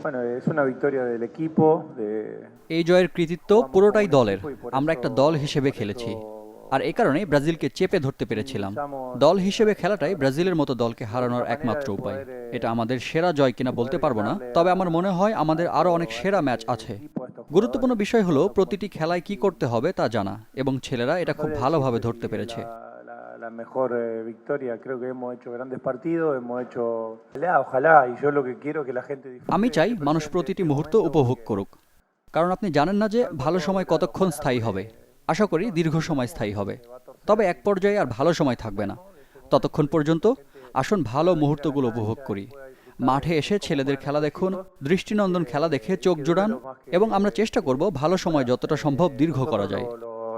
Bueno, es una victoria del equipo, de এই জয়ের কৃতিত্ব jugamos como পুরোটাই un দলের। equipo y por আমরা eso একটা দল হিসেবে por eso খেলেছি। আর এ কারণে ব্রাজিলকে চেপে ধরতে পেরেছিলাম। minimizamos দল হিসেবে খেলাটাই ahora sí ব্রাজিলের মতো দলকে la হারানোর única manera একমাত্র de উপায়। poder এটা আমাদের সেরা জয় কিনা বলতে poder পারবো না, ganarle তবে আমার মনে হয় a আমাদের আরও অনেক a সেরা este ম্যাচ আছে। equipo, a estos গুরুত্বপূর্ণ jugadores, বিষয় হলো jugando como প্রতিটি equipo. খেলায় কি করতে Y হবে তা জানা, এবং ছেলেরা no এটা খুব sabría ভালোভাবে decirte ধরতে si es পেরেছে। la mejor victoria. Creo que hemos hecho grandes partidos, hemos hecho pelea, ojalá, y yo lo que quiero es que la gente আমি disfrute চাই este মানুষ presente, প্রতিটি este মুহূর্ত momento, উপভোগ porque করুক, কারণ আপনি জানেন না যে tal ভালো cuando, সময় claro, কতক্ষণ ojalá স্থায়ী হবে। dure আশা করি todos দীর্ঘ estos সময় años, স্থায়ী হবে, va a torcer তবে এক así. পর্যায়ে আর ভালো সময় Lo থাকবে না। máximo de este momento ততক্ষণ es que পর্যন্ত la gente আসুন ভালো pueda venir a la মুহূর্তগুলো উপভোগ cancha y করি। pueda disfrutar মাঠে de এসে cómo ছেলেদের juegan খেলা estos দেখুন, chicos, দৃষ্টিনন্দন খেলা দেখে y চোখ que dure জুড়ান, lo más এবং আমরা চেষ্টা que করব ভালো সময় pueda. যতটা সম্ভব দীর্ঘ করা Nosotros যায়।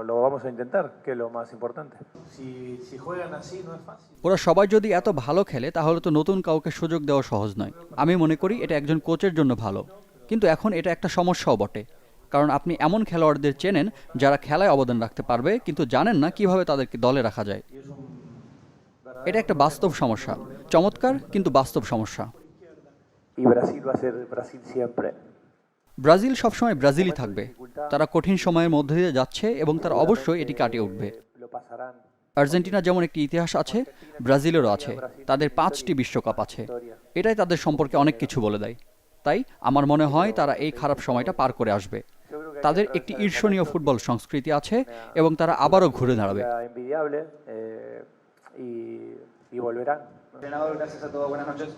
lo vamos a intentar, que es lo más importante. Si juegan así no es fácil. ওরা সবাই যদি এত ভালো খেলে তাহলে তো নতুন কাউকে সুযোগ দেওয়া সহজ নয়। আমি মনে করি এটা একজন কোচের জন্য ভালো, কিন্তু এখন এটা একটা সমস্যাও বটে, কারণ আপনি এমন খেলোয়াড়দের চেনেন যারা খেলায় অবদান রাখতে পারবে, কিন্তু জানেন না কিভাবে তাদেরকে দলে রাখা যায়। এটা একটা বাস্তব সমস্যা, চমৎকার কিন্তু বাস্তব সমস্যা। Y Brasil va a ser Brasil siempre. Brazil সবসময় ব্রাজিলই Momentos de থাকবে। dificultad, তারা কঠিন সময়ের মধ্যে দিয়ে যাচ্ছে এবং তারা অবশ্যই এটি কাটিয়ে উঠবে। seguramente lo pasarán. আর্জেন্টিনা যেমন একটি ইতিহাস আছে, ব্রাজিলেরও আছে। তাদের 5টি বিশ্বকাপ আছে। এটাই তাদের সম্পর্কে অনেক কিছু বলে দেয়। তাই আমার মনে হয় তারা এই খারাপ সময়টা পার করে আসবে। Yo creo que hay que তাদের একটি atravesar el ঈর্ষণীয় momento football que সংস্কৃতি আছে una এবং তারা আবারও ঘুরে দাঁড়াবে। futbolística envidiable y volverán. Entrenador, gracias a todos, buenas noches.